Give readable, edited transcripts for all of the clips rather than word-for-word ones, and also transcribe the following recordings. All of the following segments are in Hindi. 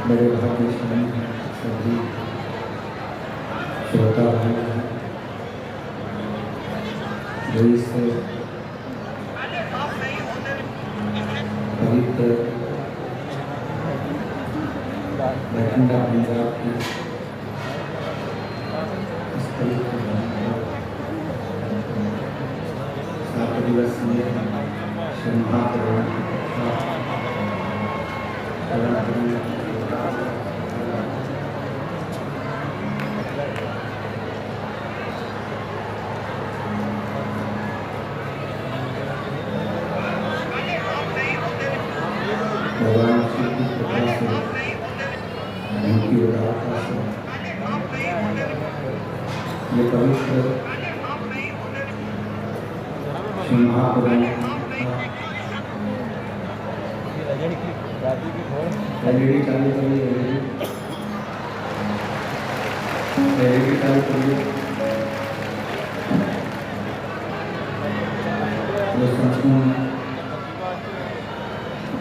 बड़े भाग्यशाली सभी श्रोता भाई जो इस पवित्र बठिंडा पंजाब की इस पवित्र 7 दिवसीय महापुराण भगवान श्री की कृपा से उनकी उदारता से ये पवित्र महापुराण एलईडी चालू करिए एलईडी चालू करिए जो संपूर्ण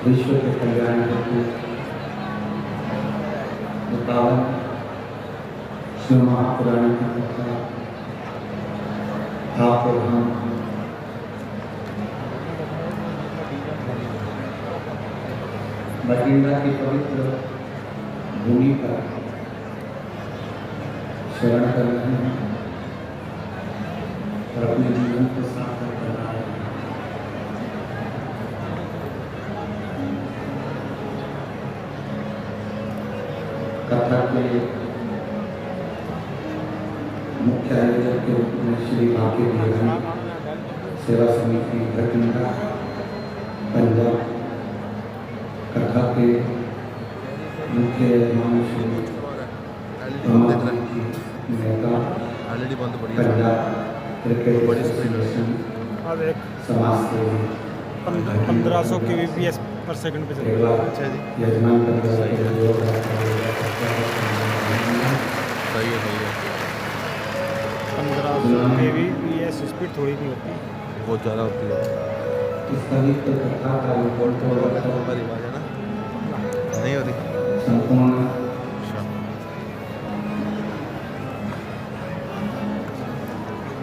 विश्व के कल्याण हेतु पावन श्री महापुराण की कथा आप और हम बठिंडा की पवित्र भूमि पर श्रवण कर रहे हैं और अपने जीवन को सार्थक कर रहे हैं। कथा के मुख्य आयोजक के रूप में श्री बाकी बिहारी सेवा समिति बठिंडा पंजाब, कथा के मुख्य श्री नेता पंजाब क्रिकेट एसोसिएशन समाज सेवी 1500 kbps पर सेकंड पे यजमान सही है 1500 kbps स्पीड थोड़ी भी होती है, बहुत ज़्यादा होती है। इस पवित्र कथा का रिपोर्ट हमारी आवाज़ है ना नहीं हो रही संपूर्ण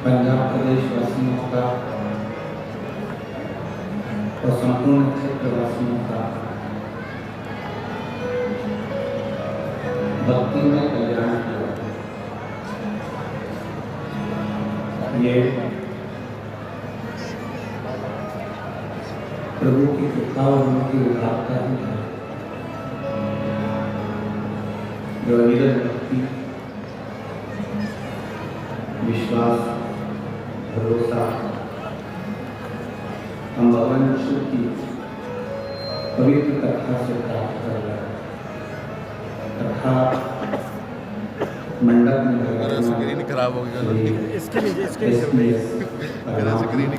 पंजाब प्रदेश वासियों का और संपूर्ण क्षेत्र वासियों का भक्ति में कल्याण किया। ये प्रभु की कृपा और उनकी उदारता ही है जो अविरल भक्ति, विश्वास, भरोसा हम भगवान विष्णु की पवित्र कथा से प्राप्त कर रहे हैं। कथा मंडप में स्क्रीन खराब होगी इसके नीचे स्क्रीन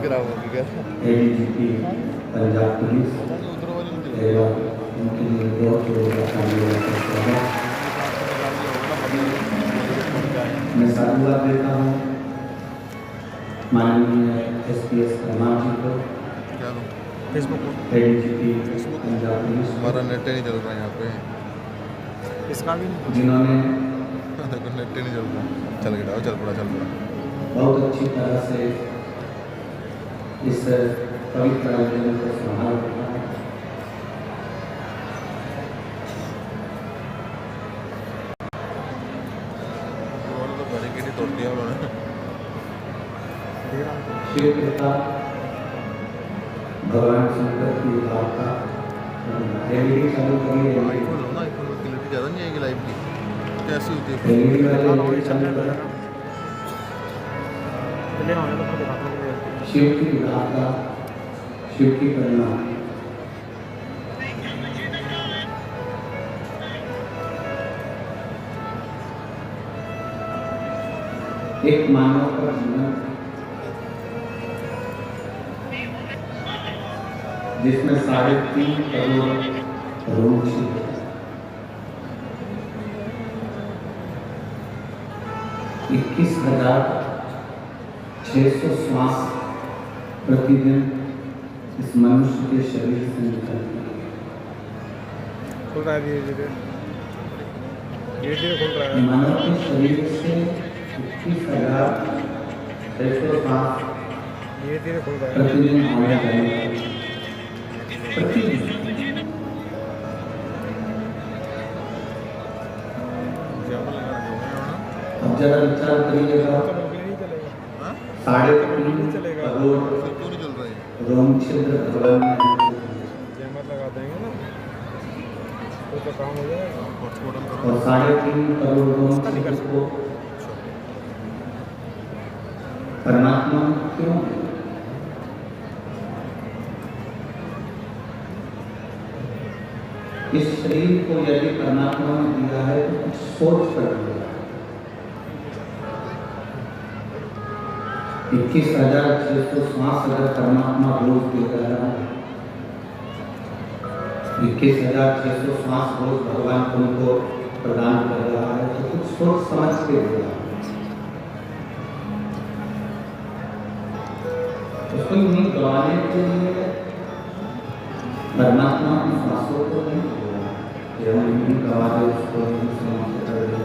खराब होगी क्या एडीजीपी पंजाब पुलिस एवं उनके निर्देश मैं साधुवाद देता हूँ माननीय एसपीएस परमार जी को, फेसबुक एडीजीपी पंजाब पुलिस, हमारा नेट नहीं चल रहा है यहाँ पे, इसका भी जिन्होंने नेट नहीं चल रहा, चल पड़ा बहुत अच्छी तरह से इस पवित्र आयोजन को संभाल रखा है। तोड़ दिया उन्होंने। शिव कृपा भगवान शंकर की उदारता एलईडी चालू करिए। आईफोन लो ना, आईफोन में क्लियरिटी ज़्यादा नहीं आएगी लाइव की, कैसी होती है एलईडी वाले एलईडी चालू करें। शिव की उदारता, शिव की करुणा एक मानव का जीवन जिसमें 3.5 करोड़ रोम छिद्र, 21,600 श्वास प्रतिदिन इस मनुष्य के शरीर से निकलती है। खुल रहा है धीरे धीरे खुल रहा है। मानव के शरीर से 21,600 श्वास धीरे धीरे खुल रहा है। प्रतिदिन आने जाने प्रतिदिन। अब जरा विचार करिएगा, 3.5 करोड़ क्यों नहीं चल रहा है? रोम छिद्र भगवान ने जैमर लगा देंगे ना तो काम हो जाएगा। हॉटस्पॉट ऑन करो। और 3.5 करोड़ रोम छिद्र को परमात्मा क्यों? इस शरीर को यदि परमात्मा ने दिया है तो कुछ सोच कर दिया। 21,600 श्वास अगर परमात्मा रोज दे रहा है, 21,600 श्वास रोज भगवान तुमको प्रदान कर रहा है, तो कुछ सोच समझ के दे रहा है। उसको नहीं गवाने के लिए परमात्मा की श्वासों को नहीं गवा दे, उसको समाप्त कर दे,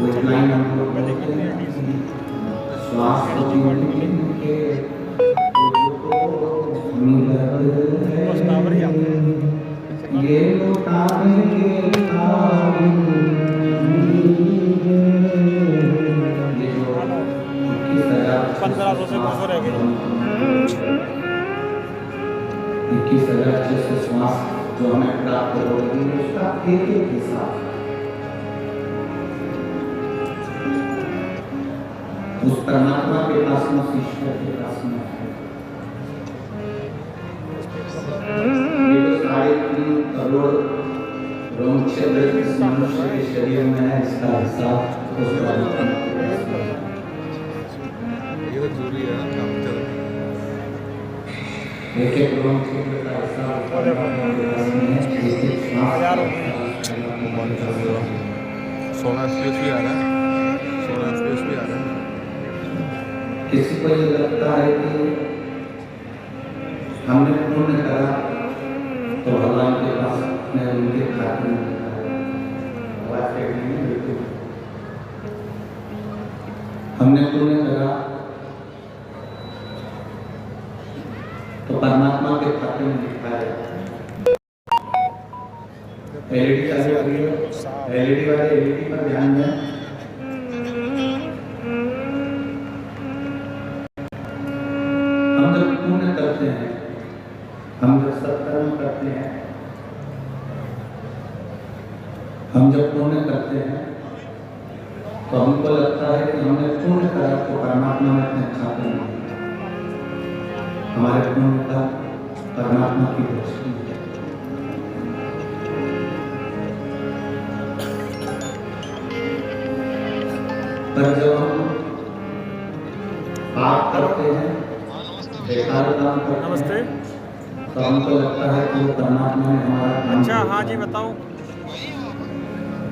उसको लाइन हम लोग बोलते हैं, श्वास के ये लौटाने के ये जो 1500 से 200 रह गए। 21,600 श्वास जो हमें प्राप्त होगी उसका एक हिसाब उस परमात्मा के पास में, ईश्वर के पास में है। ये जो 3.5 करोड़ रोम छिद्र इस मनुष्य के शरीर में है, इसका हिसाब उस परमात्मा के पास में है। ये तो जरूरी है ना, काम चल रहा है। एक रोम छिद्र का हिसाब परमात्मा के पास में है। एक श्वास 16 FPS भी आ रहा है, 16 FPS भी आ रहा है। किसी को ये लगता है कि हमने पुण्य करा तो भगवान के पास ने उनके खाते में लिखा है। हमने पुण्य करा तो परमात्मा के खाते में लिखा है। एलईडी चालू हो गई है, एलईडी वाले एलईडी पर ध्यान दें। हम जब पुण्य करते हैं, हम जब सत्कर्म करते हैं, हम जब पुण्य करते हैं तो हमको लगता है कि हमने पुण्य करा तो परमात्मा ने अपने खाते में लिखा। हमारे पुण्य का परमात्मा की दृष्टि है। पर जब हम पाप करते हैं, बेकार काम करते हैं, नमस्ते। तो हमको लगता है कि वो परमात्मा ने हमारा काम अच्छा, किया। हाँ जी बताओ।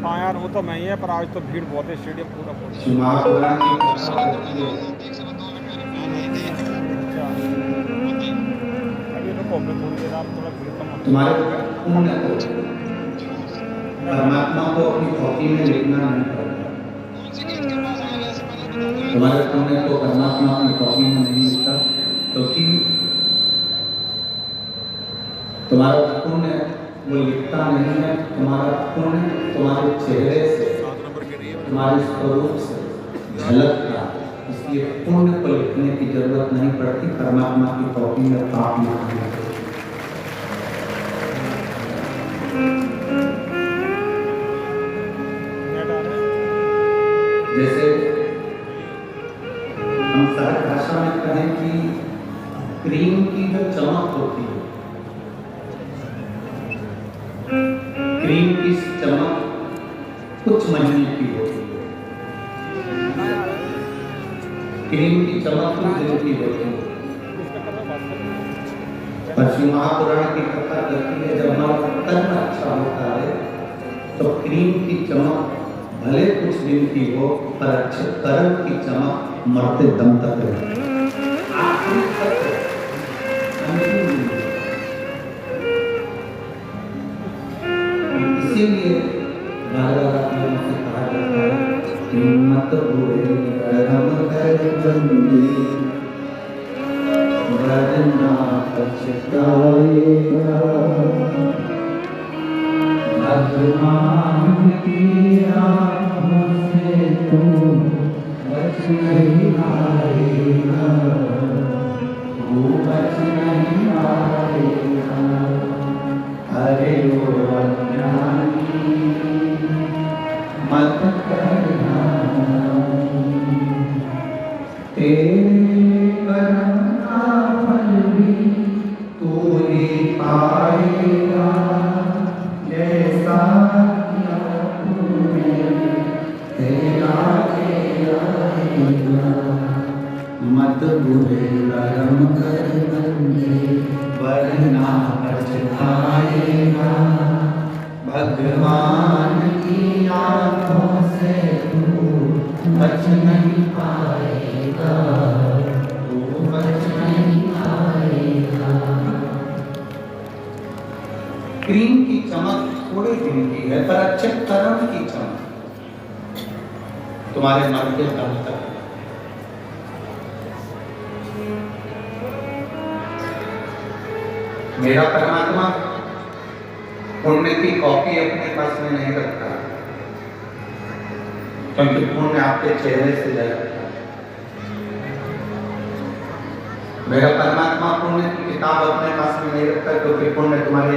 हाँ यार वो तो मैं ही है, पर आज तो भीड़ बहुत है, स्टेडियम पूरा फुल। श्री महापुराण की कथा होती है। अच्छा, अभी रुको, मैं थोड़ी देर आप थोड़ा भीड़ कम हो। तुम्हारे पुण्य को परमात्मा को अपनी कॉपी में लिखना नहीं पड़ता। तुम्हारे पुण्य को परमात्मा अपनी कॉपी में नहीं लिखता, क्योंकि तुम्हारा पुण्य वो लिखता नहीं है। तुम्हारा पुण्य तुम्हारे चेहरे से, 7 नंबर के लिए तुम्हारे स्वरूप से झलकता, इसलिए पुण्य को लिखने की जरूरत नहीं पड़ती। परमात्मा की कॉपी में पाप लिखना है। जैसे हम सरल भाषा में कहें कि क्रीम की जो चमक होती है, क्रीम की चमक कुछ महीने की होती है, क्रीम की चमक तो दिल की होती है। पर श्री महापुराण की कथा कहती है जब हमारा कर्म अच्छा होता है तो क्रीम की चमक भले कुछ दिन की हो पर अच्छे कर्म की चमक मरते दम तक रहती है। आखिरी तक इसीलिए भागवत में कहा जाता है मत भूले कर्म कर बंदे वरना पछताएगा भगवान की आँखों से तू बच नहीं आएगा, वो बच नहीं आएगा। अरे वो अज्ञानी मत करना, तेरे कर्म का फल भी तू ही पाएगा, जैसा किया तूने तेरा किया। मत बुरे कर्म कर बंदे वरना पछताएगा, भगवान की आँखों से तू बच नहीं पाएगा, तू बच नहीं पाएगा। क्रीम की चमक थोड़े दिन की है पर अच्छे कर्म की चमक तुम्हारे मरते दम तक। मेरा परमात्मा पुण्य की कॉपी अपने पास में नहीं रखता, क्योंकि पुण्य आपके चेहरे से जाता है। मेरा परमात्मा पुण्य की किताब अपने पास में नहीं रखता, क्योंकि पुण्य तुम्हारे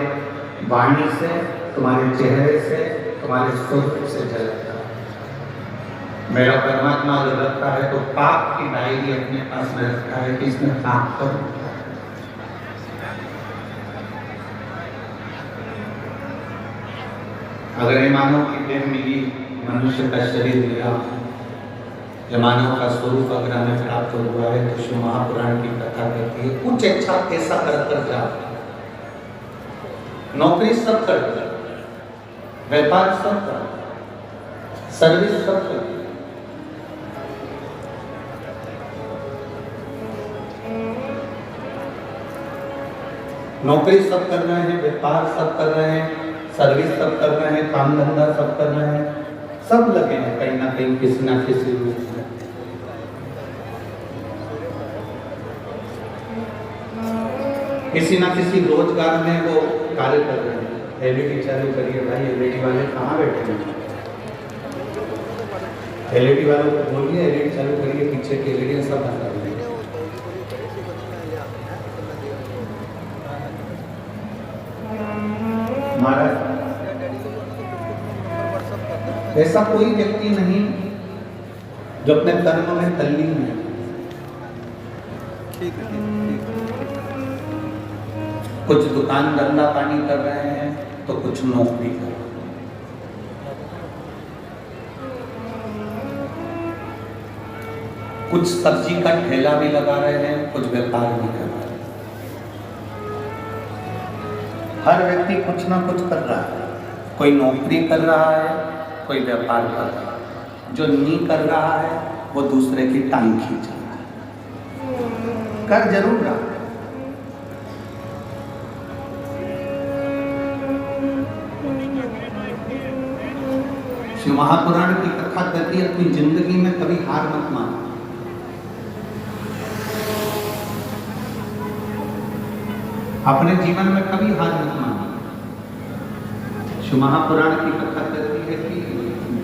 वाणी से, तुम्हारे चेहरे से, तुम्हारे स्वरूप से झलकता है। मेरा परमात्मा अगर रखता है तो पाप की डायरी अपने पास में रखता है कि इसमें पाप करो। अगर ये मानव की देह मिली, मनुष्य का शरीर मिला, या मानव का स्वरूप अगर हमें प्राप्त हुआ है तो शिव महापुराण की कथा कहती है कुछ अच्छा ऐसा कर जा। नौकरी सब कर, व्यापार सब कर, सर्विस सब कर, नौकरी सब कर रहे हैं, व्यापार सब कर रहे हैं, सर्विस सब कर रहे हैं, काम धंधा सब कर रहे हैं, सब लगे हैं कहीं ना कहीं किसी ना किसी रूप में। किसी ना किसी रोजगार में वो कार्य कर रहे हैं। एलईडी चालू करिए भाई, एलईडी वाले कहाँ बैठे हैं? एलईडी वालों को बोलिए एलईडी चालू करिए, पीछे की एलईडी सब बंद कर देंगे। ऐसा कोई व्यक्ति नहीं जो अपने कर्म में तल्लीन है। कुछ दुकान धंधा पानी कर रहे हैं तो कुछ नौकरी कर रहे हैं। कुछ सब्जी का ठेला भी लगा रहे हैं, कुछ व्यापार भी कर रहे हैं। हर व्यक्ति कुछ ना कुछ कर रहा है। कोई नौकरी कर रहा है, कोई व्यापार कर रहा है। जो नहीं कर रहा है वो दूसरे की टांग खींच रहा है। कर जरूर रहा है। शिव महापुराण की कथा कहती है अपनी जिंदगी में कभी हार मत मानो। अपने जीवन में कभी हार मत मानो। शिव महापुराण की कथा कहती है कि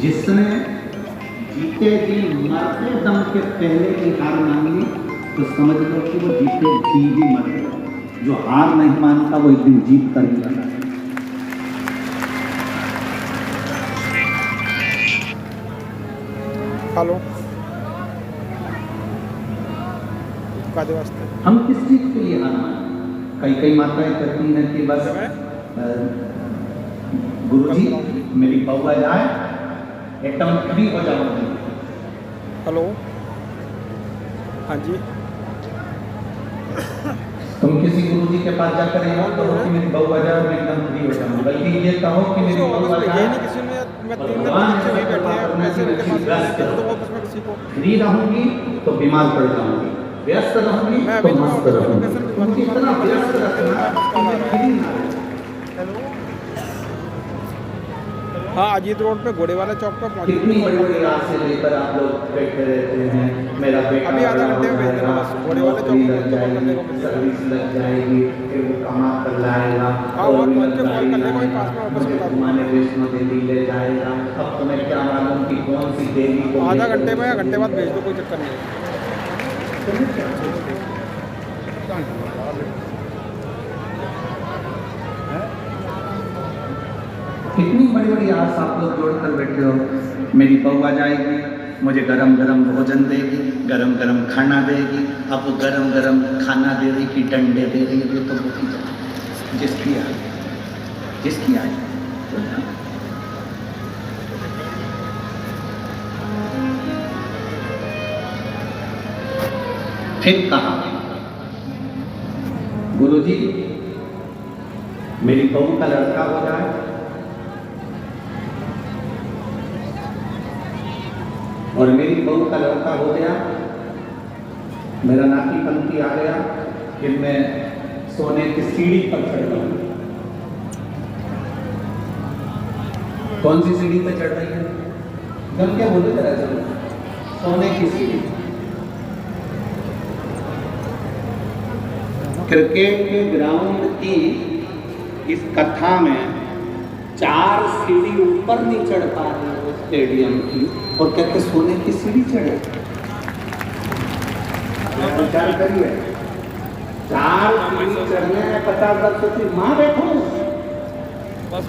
जिसने जीते जी मरते दम के पहले की हार मान ली तो समझ लो कि वो जीते जी भी मर गया। जो हार नहीं मानता वो एक दिन जीत कर ही जाता है। हेलो कादे वास्ते हम किस चीज के लिए हार माने? कई माताएं कहती हैं कि बस गुरुजी मेरी बउआ जाए एकदम फ्री हो जाऊंगी। हेलो हाँ जी। तुम किसी गुरु जी के पास जाकर ये मत कहो कि मेरी बहू आ जाए और मैं एकदम फ्री हो जाऊँ, बल्कि ये कहो कि मेरी बहू आ जाए। नहीं किसी ने, मैं 3 दिन से वहीं बैठे हैं, पैसे उनके पास नहीं, तो वो बस मैं किसी को फ्री रहूंगी तो बीमार पड़ जाऊंगी, व्यस्त रहूंगी तो मस्त रहूंगी। तुमको इतना व्यस्त रखना कि मैं फ्री ना रहूं। हाँ, अजीत रोड पे घोड़े वाले चौक पे पहुंचे। कितनी बड़ी बड़ी रात से लेकर आप लोग बैठे रहते हैं। मेरा बेटा अभी आधा घंटे में भेज देना बस, घोड़े वाले चौक पे लग जाएगी, सर्विस लग जाएगी, फिर वो कमा कर लाएगा हाँ, वहाँ पहुँच के कॉल कर लेगा, वहीं पास में वापस बता दूँ। घुमाने वैष्णो देवी ले जाएगा। अब तुम्हें क्या मालूम कि कौन सी देवी को आधा घंटे में या घंटे बाद भेज दो, कोई चक्कर नहीं है। कितनी बड़ी बड़ी आस आप लोग जोड़ कर बैठे हो। मेरी बहू आ जाएगी, मुझे गरम गरम भोजन देगी, गरम गरम खाना देगी। अब वो गरम गरम खाना दे रही कि डंडे दे रही है, तो वो जिसकी आई फिर कहा गुरुजी मेरी बहू का लड़का हो जाए और मेरी बहू का लड़का हो गया, मेरा नाती पंथी आ गया, फिर मैं सोने की सीढ़ी पर चढ़ रहा हूँ। कौन सी सीढ़ी पर चढ़ रही है? जब क्या बोले जरा चलो, सोने की सीढ़ी। क्रिकेट के ग्राउंड की इस कथा में 4 सीढ़ी ऊपर नहीं चढ़ पा रही है स्टेडियम की, और कहते सोने की सीढ़ी चढ़े। विचार करिए, 4 सीढ़ी चढ़ने में 50 वर्षों की माँ बैठो। बस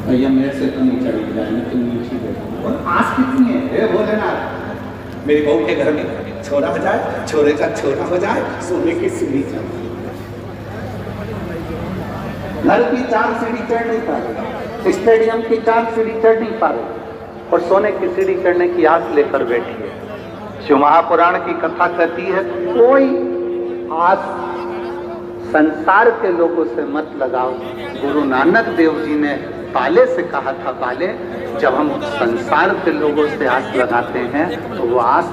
भैया मेरे से तो नहीं चढ़ी जाए, मैं तो नीचे बैठा। और आस कितनी है? हे भोलेनाथ, मेरी बहू के घर में छोरा हो जाए, छोरे का छोरा हो जाए, सोने की सीढ़ी चढ़। घर की 4 सीढ़ी चढ़ नहीं पा रहे, स्टेडियम की 4 सीढ़ी चढ़ नहीं पा रहे, और सोने की सीढ़ी चढ़ने की आस लेकर बैठी है। शिव महापुराण की कथा कहती है कोई आस संसार के लोगों से मत लगाओ। गुरु नानक देव जी ने बाले से कहा था, बाले जब हम संसार के लोगों से आस लगाते हैं तो वो आस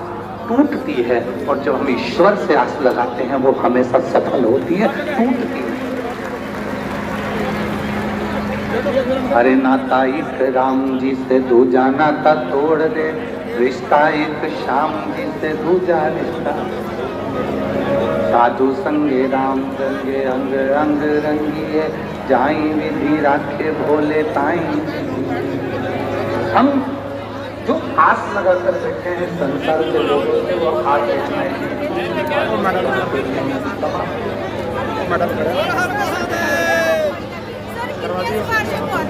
टूटती है, और जब हम ईश्वर से आस लगाते हैं वो हमेशा सफल होती है, टूटती है। अरे नाता एक राम जी से दूजा नाता तोड़ दे, रिश्ता एक श्याम जी से दूजा रिश्ता। साधु संगे राम रंगे अंग अंग रंगिए, जाई विधि राखे भोले ताई। हम जो आस लगा कर बैठे हैं संसार के लोगों से, वो आस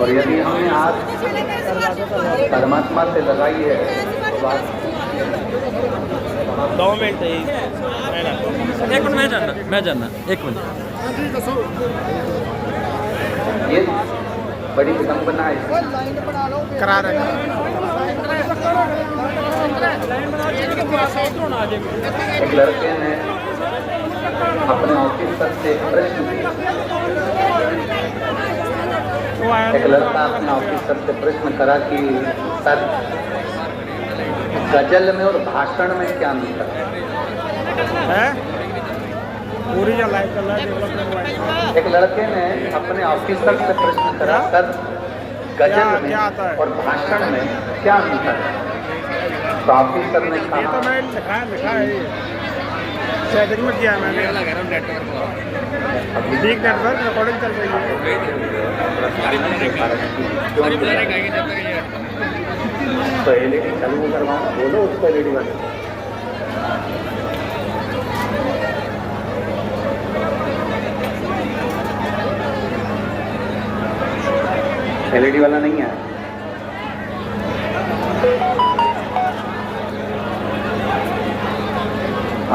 और यदि हमने आस परमात्मा से लगाई है तो बात 2 मिनट एक मिनट मैं जानना 1 मिनट। ये बड़ी विडंबना है। करा रहे एक लड़के ने अपने ऑफिसर से प्रश्न किया। एक लड़का अपने ऑफिसर से प्रश्न करा कि सर गजल में और भाषण में क्या अंतर है? पूरी या लाइव चल रहा है? एक लड़के ने अपने ऑफिसर से प्रश्न करा, सर गजल में और भाषण में क्या अंतर है? तो ऑफिसर ने ये तो कहा, मैं लिखा है सेटिंग में किया है मैंने। ठीक नेटवर्क रिकॉर्डिंग चल रही है। तो एलईडी चालू करवाओ, बोलो उसको एलईडी बंद। एलईडी वाला नहीं है।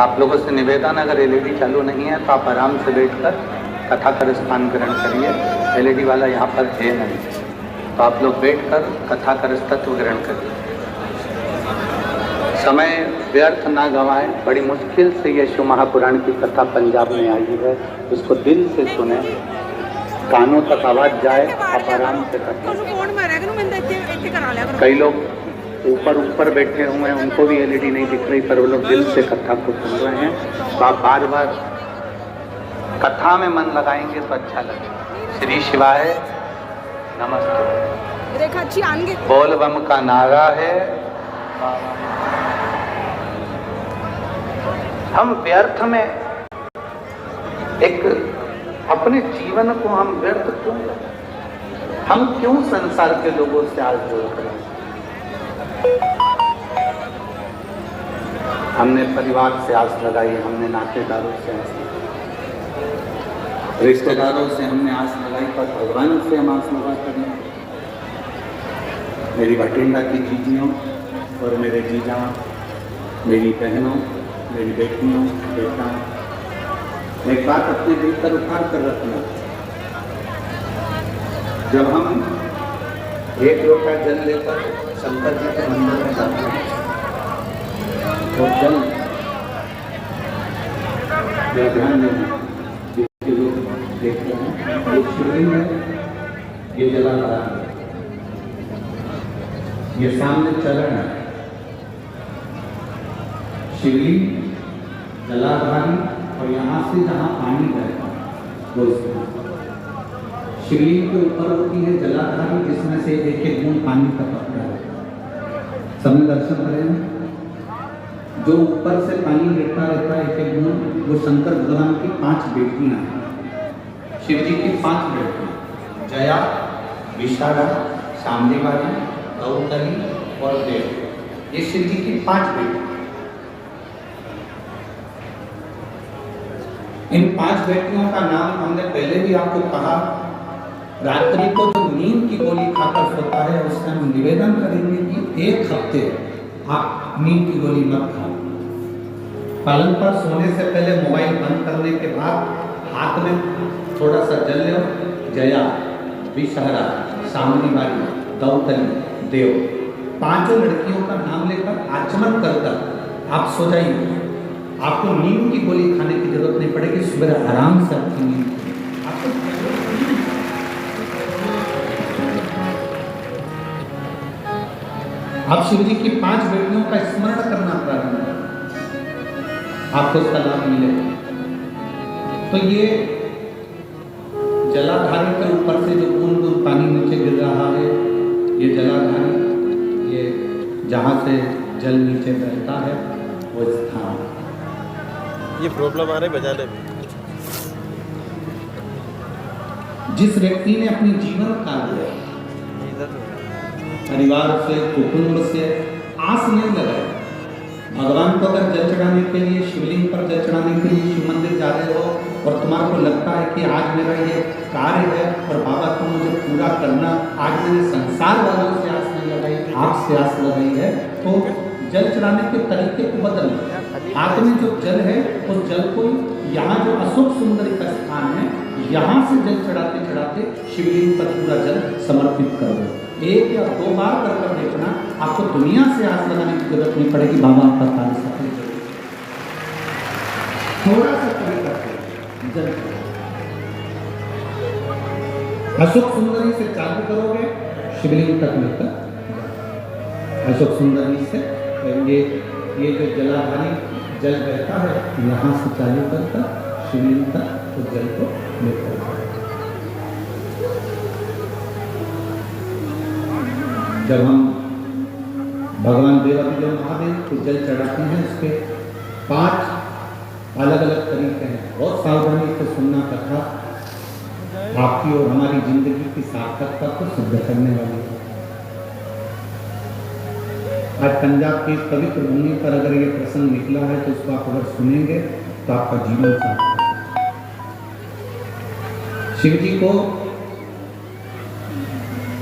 आप लोगों से निवेदन, अगर एलईडी चालू नहीं है तो आप आराम से बैठकर कथा कर स्थान ग्रहण करिए। एलईडी वाला यहाँ पर है नहीं, तो आप लोग बैठकर कथा कर तत्व ग्रहण करिए। समय व्यर्थ ना गंवाए। बड़ी मुश्किल से ये शिव महापुराण की कथा पंजाब में आई है, उसको दिल से सुने, कानों तक आवाज जाए, आप आराम से कथा। कई लोग ऊपर बैठे हुए हैं, उनको भी एलईडी नहीं दिख रही, पर वो लोग दिल से कथा को सुन रहे हैं। तो आप बार बार कथा में मन लगाएंगे तो अच्छा लगेगा। श्री शिवाय नमस्ते। बोल बम का नारा है। हम व्यर्थ में एक अपने जीवन को हम व्यर्थ क्यों करें? हम क्यों संसार के लोगों से आस जोड़ करें? हमने परिवार से आस लगाई, हमने नातेदारों से आस लगाई, रिश्तेदारों से हमने आस लगाई, पर भगवान से हम आस लगा करें। मेरी भटिंडा की जीजियों और मेरे जीजा, मेरी बहनों, मेरी बेटियों, बेटा, एक बात अपने भीतर उतार कर रखना। जब हम एक लोटा जल लेकर शंकर जी के मंदिर में जाते हैं और जल ध्यान देना, जिसके लोग देखते हैं ये शिवलिंग है, ये जला रहा है, ये सामने चरण है, शिवलिंग जलाधारी, और यहाँ से जहाँ पानी बहता वो शिवलिंग के ऊपर होती है जलाधारी, जिसमें से एक एक बूंद पानी का टपका है। सबने दर्शन करें, जो ऊपर से पानी गिरता रहता है एक एक बूंद, वो शंकर भगवान की 5 बेटियां हैं। शिव जी की 5 बेटियां, जया, विशाखा, शांतिवादी, गौतली और देव, ये शिव जी की 5 बेटियां। इन 5 बेटियों का नाम हमने पहले भी आपको कहा। रात्रि को जो नींद की गोली खाकर सोता है, उससे हम निवेदन करेंगे कि 1 हफ्ते आप नींद की गोली मत खाओ। पलंग पर सोने से पहले मोबाइल बंद करने के बाद हाथ में थोड़ा सा जल लो। जया, विषहरा, सामनीवाली, गौतली, देव, 5 लड़कियों का नाम लेकर आचमन कर आप सो जाइए। आपको नींद की गोली खाने की जरूरत नहीं पड़ेगी। सुबह आराम से आपकी नींद आप शिव जी की 5 बेटियों का स्मरण करना प्रारंभ करें, आपको उसका लाभ मिलेगा। तो ये जलाधारी के ऊपर से जो बूंद बूंद पानी नीचे गिर रहा है, ये जलाधारी, ये जहाँ से जल नीचे बहता है वो स्थान। ये प्रॉब्लम आ रही बजाने में। जिस व्यक्ति ने अपनी जीवन काल में परिवार से, कुटुंब से आस नहीं लगाई, भगवान को अगर जल चढ़ाने के लिए, शिवलिंग पर जल चढ़ाने के लिए शिव मंदिर जा रहे हो और तुम्हारे को लगता है कि आज मेरा ये कार्य है और बाबा को मुझे पूरा करना, आज मैंने संसार वालों से आस नहीं लगाई, आपसे आस लगाई है, तो जल चढ़ाने के तरीके को बदल। हाथ में जो जल है उस जल को यहाँ जो अशोक सुंदरी का स्थान है, यहाँ से जल चढ़ाते चढ़ाते शिवलिंग पर पूरा जल समर्पित कर दो। 1 या 2 बार कर देखना, आपको दुनिया से आस लगाने की जरूरत नहीं पड़ेगी। बाबा आपका कार्य सफल करेंगे। थोड़ा सा कभी करते जल अशोक सुंदरी से चालू करोगे, शिवलिंग तक लेकर अशोक सुंदरी से ये जो जलाधारी जल बहता है, यहाँ से चालू करता शिवलिंग तक तो जल को लेकर जब हम भगवान देवादिदेव महादेव को जल चढ़ाते हैं, उसके 5 अलग अलग तरीके हैं। बहुत सावधानी से सुनना कथा, आपकी और हमारी जिंदगी की सार्थकता को सिद्ध करने वाली है। आज पंजाब की पवित्र भूमि पर अगर ये प्रसंग निकला है तो उसको आप अगर सुनेंगे तो आपका जीवन सार्थक है। शिव जी को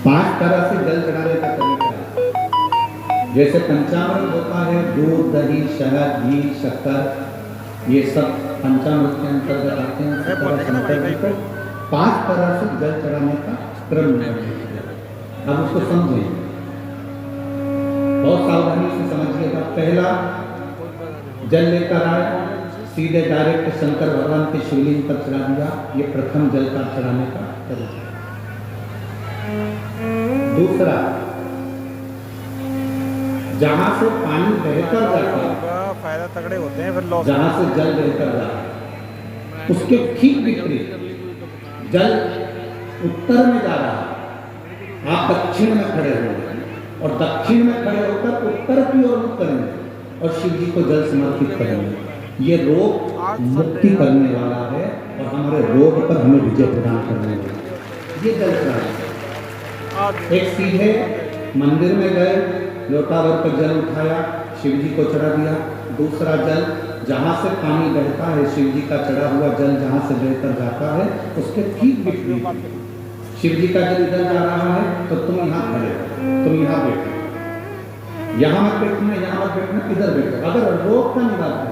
5 तरह से जल चढ़ाने का तरीका है। जैसे पंचामृत होता है, दूध, दही, शहद, घी, शक्कर, ये सब पंचामृत के अंतर्गत आते हैं। 5 तरह से जल चढ़ाने का क्रम है। अब उसको समझें। बहुत सावधानी से समझिएगा। पहला जल लेकर आए, सीधे डायरेक्ट शंकर भगवान के शिवलिंग पर चढ़ा दिया। ये प्रथम जल का चढ़ाने का तरीका। दूसरा, जहां से पानी बहकर जाता है, फायदा तगड़े होते हैं, फिर लॉस। जहां से जल बहकर जाता है उसके ठीक विपरीत जल उत्तर में जा रहा है, आप दक्षिण में खड़े होंगे और दक्षिण में खड़े होकर उत्तर की ओर मुख करेंगे और शिव जी को जल समर्पित करेंगे। ये रोग मुक्ति करने वाला है और हमारे रोग पर हमें विजय प्रदान करने वाला है। ये जल चढ़ाना। एक सीधे मंदिर में गए, लोटा भर कर जल उठाया, शिव जी को चढ़ा दिया। दूसरा जल, जहाँ से पानी बहता है, शिव जी का चढ़ा हुआ जल जहाँ से बहकर जाता है उसके ठीक विपरीत शिव जी का जल इधर जा रहा है तो तुम यहाँ खड़े हो, तुम यहाँ बैठो, यहाँ मत बैठना, यहाँ मत बैठना, इधर बैठो। अगर रोग का निवारण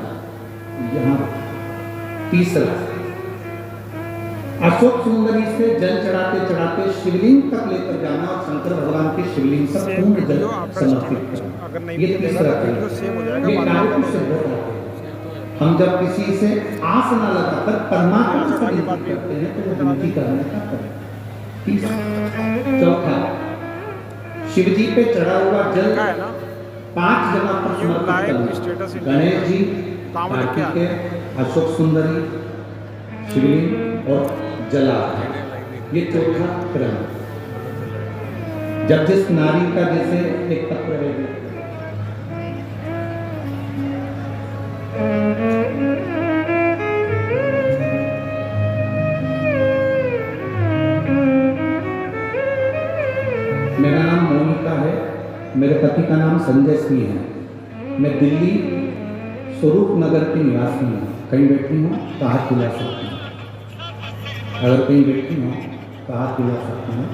यहाँ। तीसरा, अशोक सुंदरी से जल चढ़ाते चढ़ाते शिवलिंग तक लेकर जाना और शंकर भगवान के शिवलिंग तक पूर्ण जल समर्पित करना। ये तीसरा तरीका। ये कार्य से हो रहा है। हम जब किसी से आस न लगाकर परमात्मा से विनती करते हैं तो वो विनती करने का करें। तीसरा। चौथा, शिव जी पे चढ़ा हुआ जल 5 जगह पर समर्पित करना। गणेश जी, कार्तिकेय, अशोक सुंदरी, शिवलिंग और जला। ये चौथा क्रम। जब जिस नारी का जैसे एक पत्र है, मेरा नाम मोनिका है, मेरे पति का नाम संजय सिंह है। मैं दिल्ली स्वरूप नगर की निवासी हूँ। कहीं बैठी हूँ तो हाथ हिला सकती हूँ, अगर कहीं बैठी हूँ तो हाथ हिला सकती हूँ।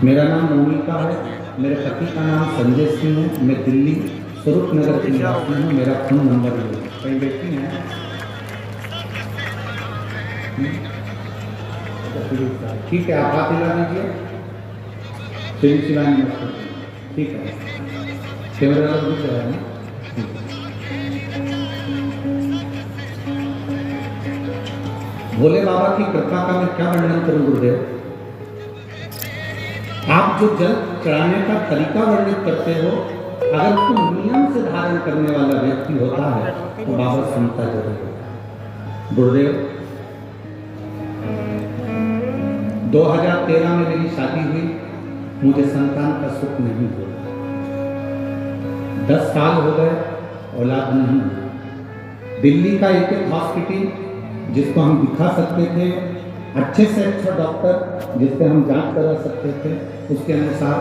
मेरा नाम मोनिका है, मेरे पति का नाम संजय सिंह है। मैं दिल्ली स्वरूप नगर की निवासी हूँ। मेरा फोन नंबर है। कहीं बैठी हैं? ठीक है, आप हाथ हिला दीजिए। शिवानी मत, ठीक है, कैमरा दिख रहा है ना? भोले बाबा की कृपा का मैं क्या वर्णन करूं गुरुदेव। आप जो जल चढ़ाने का तरीका वर्णित करते हो, अगर उसको नियम से धारण करने वाला व्यक्ति होता है तो बाबा सुनता जरूर होता। गुरुदेव, 2013 में मेरी शादी हुई, मुझे संतान का सुख नहीं हुआ। 10 साल हो गए, औलाद नहीं हुई। दिल्ली का एक हॉस्पिटल जिसको हम दिखा सकते थे, अच्छे से अच्छा डॉक्टर जिससे हम जांच करा सकते थे, उसके अनुसार